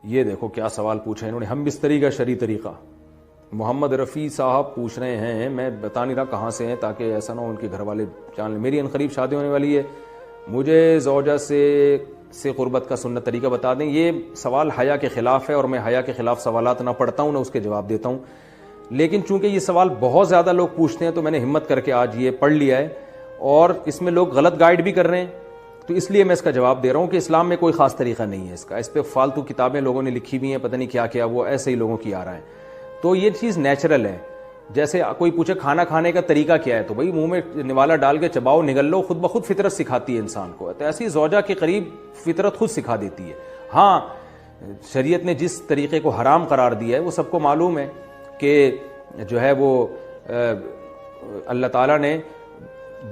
یہ دیکھو کیا سوال پوچھا انہوں نے، ہم بستری کا شرعی طریقہ۔ محمد رفیع صاحب پوچھ رہے ہیں، میں بتا نہیں رہا کہاں سے ہیں تاکہ ایسا نہ ہو ان کے گھر والے جان لیں۔ میری عنقریب شادی ہونے والی ہے، مجھے زوجہ سے قربت کا سنت طریقہ بتا دیں۔ یہ سوال حیا کے خلاف ہے اور میں حیا کے خلاف سوالات نہ پڑھتا ہوں نہ اس کے جواب دیتا ہوں، لیکن چونکہ یہ سوال بہت زیادہ لوگ پوچھتے ہیں تو میں نے ہمت کر کے آج یہ پڑھ لیا ہے، اور اس میں لوگ غلط گائیڈ بھی کر رہے ہیں، تو اس لیے میں اس کا جواب دے رہا ہوں کہ اسلام میں کوئی خاص طریقہ نہیں ہے اس کا۔ اس پہ فالتو کتابیں لوگوں نے لکھی ہوئی ہیں، پتہ نہیں کیا کیا، وہ ایسے ہی لوگوں کی آ رہا ہے۔ تو یہ چیز نیچرل ہے۔ جیسے کوئی پوچھے کھانا کھانے کا طریقہ کیا ہے، تو بھائی منہ میں نوالا ڈال کے چباؤ، نگل لو، خود بخود فطرت سکھاتی ہے انسان کو، تو ایسی زوجہ کے قریب فطرت خود سکھا دیتی ہے۔ ہاں، شریعت نے جس طریقے کو حرام قرار دیا ہے وہ سب کو معلوم ہے کہ جو ہے وہ اللہ تعالیٰ نے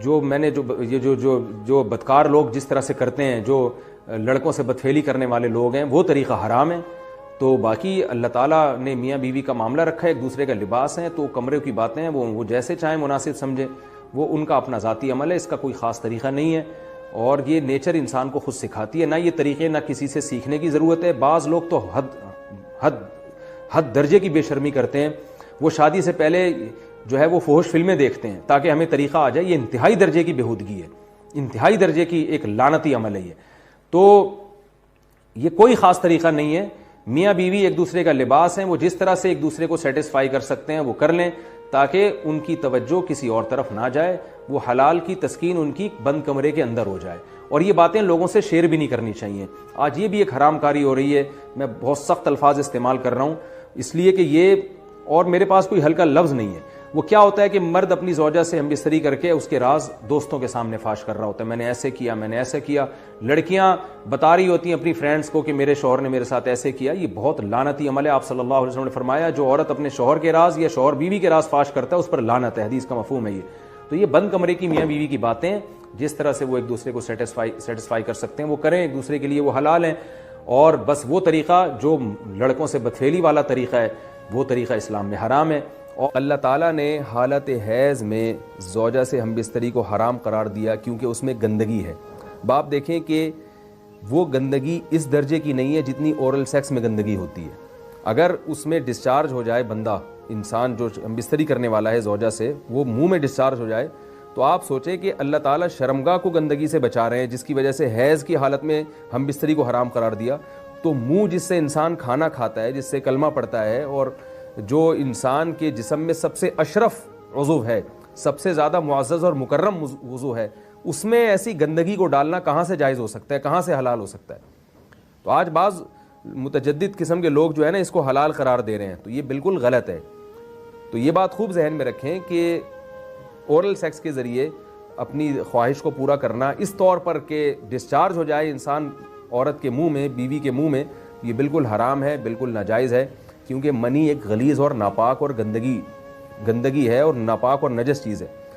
جو بدکار لوگ جس طرح سے کرتے ہیں، جو لڑکوں سے بدفعلی کرنے والے لوگ ہیں، وہ طریقہ حرام ہے۔ تو باقی اللہ تعالیٰ نے میاں بیوی کا معاملہ رکھا ہے، ایک دوسرے کا لباس ہے، تو کمرے کی باتیں ہیں وہ جیسے چاہیں مناسب سمجھیں، وہ ان کا اپنا ذاتی عمل ہے، اس کا کوئی خاص طریقہ نہیں ہے، اور یہ نیچر انسان کو خود سکھاتی ہے۔ نہ یہ طریقے نہ کسی سے سیکھنے کی ضرورت ہے۔ بعض لوگ تو حد درجے کی بے شرمی کرتے ہیں، وہ شادی سے پہلے جو ہے وہ فحش فلمیں دیکھتے ہیں تاکہ ہمیں طریقہ آ جائے۔ یہ انتہائی درجے کی بےہودگی ہے، انتہائی درجے کی ایک لعنتی عمل ہے یہ۔ تو یہ کوئی خاص طریقہ نہیں ہے۔ میاں بیوی ایک دوسرے کا لباس ہیں، وہ جس طرح سے ایک دوسرے کو سیٹسفائی کر سکتے ہیں وہ کر لیں، تاکہ ان کی توجہ کسی اور طرف نہ جائے، وہ حلال کی تسکین ان کی بند کمرے کے اندر ہو جائے۔ اور یہ باتیں لوگوں سے شیئر بھی نہیں کرنی چاہیے۔ آج یہ بھی ایک حرام کاری ہو رہی ہے، میں بہت سخت الفاظ استعمال کر رہا ہوں اس لیے کہ یہ، اور میرے پاس کوئی ہلکا لفظ نہیں ہے۔ وہ کیا ہوتا ہے کہ مرد اپنی زوجہ سے ہم بستری کر کے اس کے راز دوستوں کے سامنے فاش کر رہا ہوتا ہے، میں نے ایسے کیا، میں نے ایسے کیا۔ لڑکیاں بتا رہی ہوتی ہیں اپنی فرینڈز کو کہ میرے شوہر نے میرے ساتھ ایسے کیا۔ یہ بہت لعنتی عمل ہے۔ آپ صلی اللہ علیہ وسلم نے فرمایا جو عورت اپنے شوہر کے راز یا شوہر بیوی کے راز فاش کرتا ہے اس پر لعنت ہے، حدیث کا مفہوم ہے یہ۔ تو یہ بند کمرے کی میاں بیوی کی باتیں، جس طرح سے وہ ایک دوسرے کو سیٹسفائی کر سکتے ہیں وہ کریں، ایک دوسرے کے لیے وہ حلال ہیں، اور بس وہ طریقہ جو لڑکوں سے بدفعلی والا طریقہ ہے وہ طریقہ اسلام میں حرام ہے۔ اور اللہ تعالیٰ نے حالت حیض میں زوجہ سے ہم بستری کو حرام قرار دیا کیونکہ اس میں گندگی ہے۔ باپ دیکھیں کہ وہ گندگی اس درجے کی نہیں ہے جتنی اورل سیکس میں گندگی ہوتی ہے۔ اگر اس میں ڈسچارج ہو جائے بندہ، انسان جو ہم بستری کرنے والا ہے زوجہ سے، وہ منہ میں ڈسچارج ہو جائے، تو آپ سوچیں کہ اللہ تعالیٰ شرمگاہ کو گندگی سے بچا رہے ہیں، جس کی وجہ سے حیض کی حالت میں ہم بستری کو حرام قرار دیا۔ تو منہ جس سے انسان کھانا کھاتا ہے، جس سے کلمہ پڑھتا ہے، اور جو انسان کے جسم میں سب سے اشرف عضو ہے، سب سے زیادہ معزز اور مکرم عضو ہے، اس میں ایسی گندگی کو ڈالنا کہاں سے جائز ہو سکتا ہے، کہاں سے حلال ہو سکتا ہے؟ تو آج بعض متجدد قسم کے لوگ جو ہے نا اس کو حلال قرار دے رہے ہیں، تو یہ بالکل غلط ہے۔ تو یہ بات خوب ذہن میں رکھیں کہ اورل سیکس کے ذریعے اپنی خواہش کو پورا کرنا اس طور پر کہ ڈسچارج ہو جائے انسان عورت کے منہ میں، بیوی کے منہ میں، یہ بالکل حرام ہے، بالکل ناجائز ہے، کیونکہ منی ایک غلیظ اور ناپاک اور گندگی ہے اور ناپاک اور نجس چیز ہے۔